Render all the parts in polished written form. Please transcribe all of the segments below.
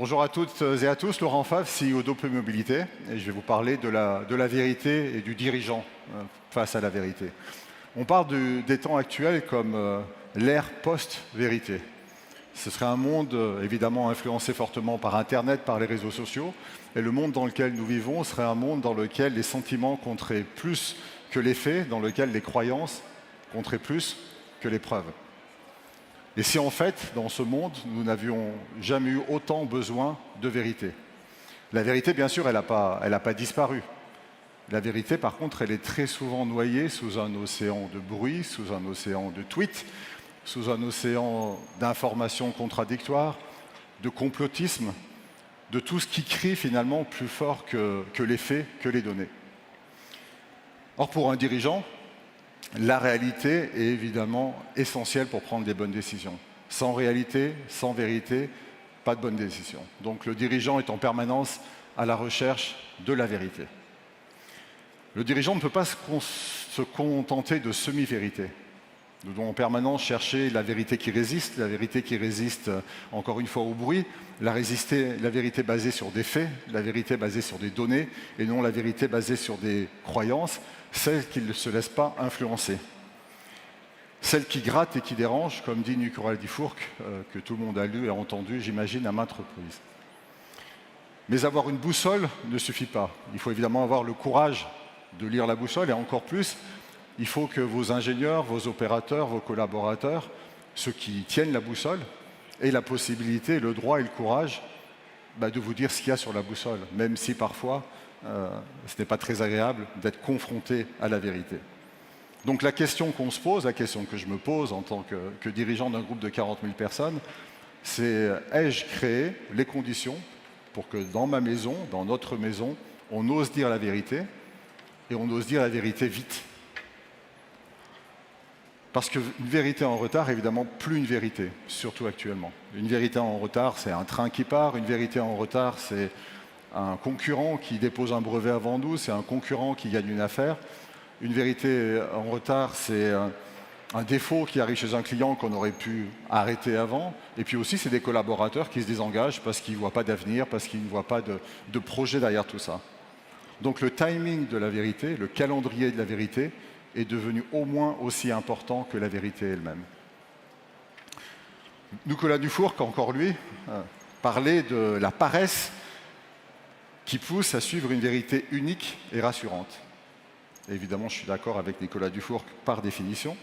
Bonjour à toutes et à tous, Laurent Favre, CEO d'Open Mobilité, et je vais vous parler de la vérité et du dirigeant face à la vérité. On parle des temps actuels comme l'ère post-vérité. Ce serait un monde évidemment influencé fortement par Internet, par les réseaux sociaux, et le monde dans lequel nous vivons serait un monde dans lequel les sentiments compteraient plus que les faits, dans lequel les croyances compteraient plus que les preuves. Et si en fait, dans ce monde, nous n'avions jamais eu autant besoin de vérité. La vérité, bien sûr, elle n'a pas disparu. La vérité, par contre, elle est très souvent noyée sous un océan de bruit, sous un océan de tweets, sous un océan d'informations contradictoires, de complotisme, de tout ce qui crie finalement plus fort que les faits, que les données. Or, pour un dirigeant, la réalité est évidemment essentielle pour prendre des bonnes décisions. Sans réalité, sans vérité, pas de bonnes décisions. Donc le dirigeant est en permanence à la recherche de la vérité. Le dirigeant ne peut pas se contenter de semi-vérité. Nous devons en permanence chercher la vérité qui résiste, encore une fois au bruit, la vérité basée sur des faits, la vérité basée sur des données, et non la vérité basée sur des croyances, celle qui ne se laisse pas influencer. Celle qui gratte et qui dérange, comme dit Nicolas Dufourcq, que tout le monde a lu et entendu, j'imagine, à maintes reprises. Mais avoir une boussole ne suffit pas. Il faut évidemment avoir le courage de lire la boussole, et encore plus, il faut que vos ingénieurs, vos opérateurs, vos collaborateurs, ceux qui tiennent la boussole, aient la possibilité, le droit et le courage de vous dire ce qu'il y a sur la boussole, même si parfois ce n'est pas très agréable d'être confronté à la vérité. Donc la question qu'on se pose, la question que je me pose en tant que dirigeant d'un groupe de 40 000 personnes, c'est ai-je créé les conditions pour que dans ma maison, dans notre maison, on ose dire la vérité, et on ose dire la vérité vite. Parce qu'une vérité en retard, évidemment, plus une vérité, surtout actuellement. Une vérité en retard, c'est un train qui part. Une vérité en retard, c'est un concurrent qui dépose un brevet avant nous. C'est un concurrent qui gagne une affaire. Une vérité en retard, c'est un défaut qui arrive chez un client qu'on aurait pu arrêter avant. Et puis aussi, c'est des collaborateurs qui se désengagent parce qu'ils ne voient pas d'avenir, parce qu'ils ne voient pas de projet derrière tout ça. Donc le timing de la vérité, le calendrier de la vérité, est devenu au moins aussi important que la vérité elle-même. Nicolas Dufourcq, encore lui, parlait de la paresse qui pousse à suivre une vérité unique et rassurante. Et évidemment, je suis d'accord avec Nicolas Dufourcq par définition,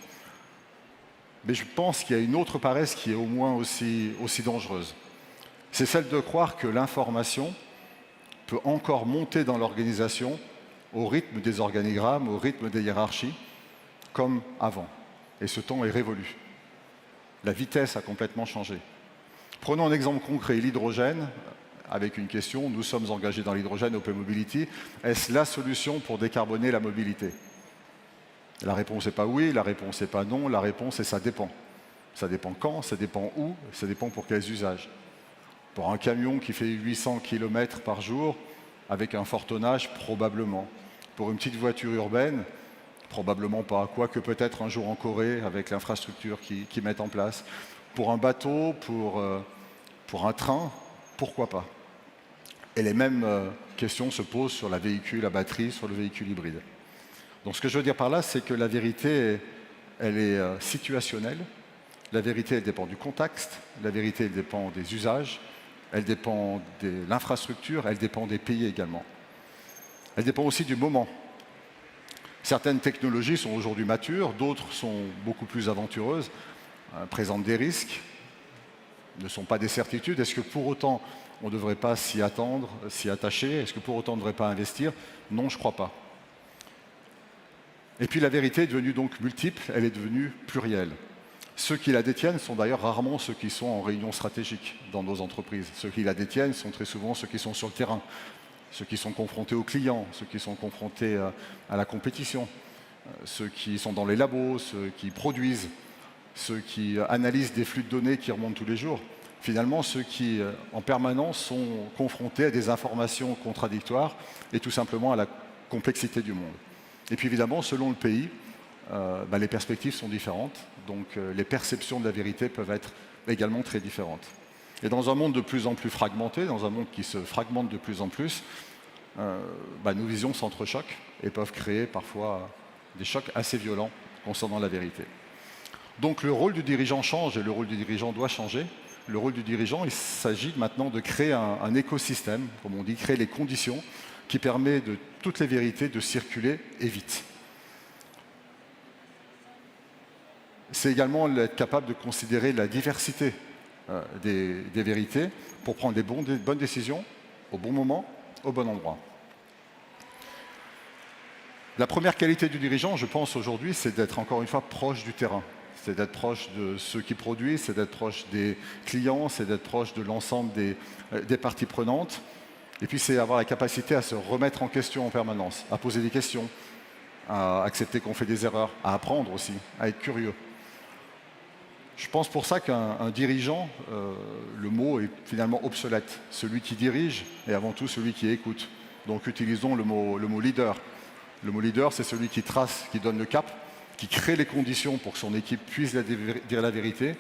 mais je pense qu'il y a une autre paresse qui est au moins aussi dangereuse. C'est celle de croire que l'information peut encore monter dans l'organisation au rythme des organigrammes, au rythme des hiérarchies, comme avant. Et ce temps est révolu. La vitesse a complètement changé. Prenons un exemple concret, l'hydrogène, avec une question. Nous sommes engagés dans l'hydrogène, Open Mobility. Est-ce la solution pour décarboner la mobilité? La réponse n'est pas oui, la réponse n'est pas non, la réponse est ça dépend. Ça dépend quand, ça dépend où, ça dépend pour quels usages. Pour un camion qui fait 800 km par jour, avec un fort tonnage, probablement. Pour une petite voiture urbaine, probablement pas. Quoique peut-être un jour en Corée, avec l'infrastructure qu'ils mettent en place. Pour un bateau, pour un train, pourquoi pas? Et les mêmes questions se posent sur la véhicule à batterie, sur le véhicule hybride. Donc ce que je veux dire par là, c'est que la vérité, elle est situationnelle. La vérité, elle dépend du contexte. La vérité, elle dépend des usages. Elle dépend de l'infrastructure, elle dépend des pays également. Elle dépend aussi du moment. Certaines technologies sont aujourd'hui matures, d'autres sont beaucoup plus aventureuses, présentent des risques, ne sont pas des certitudes. Est-ce que pour autant on ne devrait pas s'y attendre, s'y attacher? Est-ce que pour autant on ne devrait pas investir? Non, je ne crois pas. Et puis la vérité est devenue donc multiple, elle est devenue plurielle. Ceux qui la détiennent sont d'ailleurs rarement ceux qui sont en réunion stratégique dans nos entreprises. Ceux qui la détiennent sont très souvent ceux qui sont sur le terrain, ceux qui sont confrontés aux clients, ceux qui sont confrontés à la compétition, ceux qui sont dans les labos, ceux qui produisent, ceux qui analysent des flux de données qui remontent tous les jours. Finalement, ceux qui, en permanence, sont confrontés à des informations contradictoires et tout simplement à la complexité du monde. Et puis évidemment, selon le pays, les perspectives sont différentes, donc les perceptions de la vérité peuvent être également très différentes. Et dans un monde de plus en plus fragmenté, dans un monde qui se fragmente de plus en plus, nos visions s'entrechoquent et peuvent créer parfois des chocs assez violents concernant la vérité. Donc le rôle du dirigeant change et le rôle du dirigeant doit changer. Le rôle du dirigeant, il s'agit maintenant de créer un écosystème, comme on dit, créer les conditions qui permettent de toutes les vérités de circuler et vite. C'est également être capable de considérer la diversité des vérités pour prendre des bonnes décisions au bon moment, au bon endroit. La première qualité du dirigeant, je pense aujourd'hui, c'est d'être encore une fois proche du terrain. C'est d'être proche de ceux qui produisent, c'est d'être proche des clients, c'est d'être proche de l'ensemble des parties prenantes. Et puis c'est avoir la capacité à se remettre en question en permanence, à poser des questions, à accepter qu'on fait des erreurs, à apprendre aussi, à être curieux. Je pense pour ça qu'un dirigeant, le mot est finalement obsolète. Celui qui dirige est avant tout celui qui écoute. Donc utilisons le mot leader. Le mot leader, c'est celui qui trace, qui donne le cap, qui crée les conditions pour que son équipe puisse dire la vérité,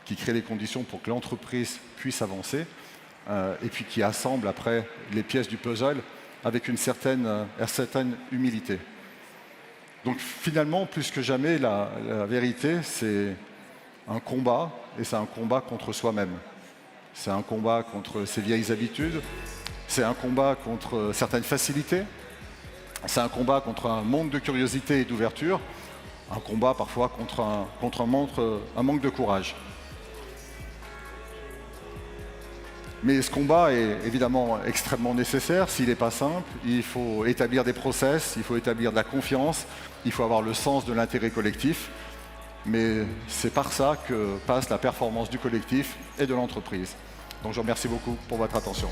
qui crée les conditions pour que l'entreprise puisse avancer, et puis qui assemble après les pièces du puzzle avec une certaine humilité. Donc finalement, plus que jamais, la vérité, c'est un combat, et c'est un combat contre soi-même. C'est un combat contre ses vieilles habitudes, c'est un combat contre certaines facilités, c'est un combat contre un manque de curiosité et d'ouverture, un combat parfois contre un manque de courage. Mais ce combat est évidemment extrêmement nécessaire. S'il n'est pas simple, il faut établir des process, il faut établir de la confiance, il faut avoir le sens de l'intérêt collectif. Mais c'est par ça que passe la performance du collectif et de l'entreprise. Donc je vous remercie beaucoup pour votre attention.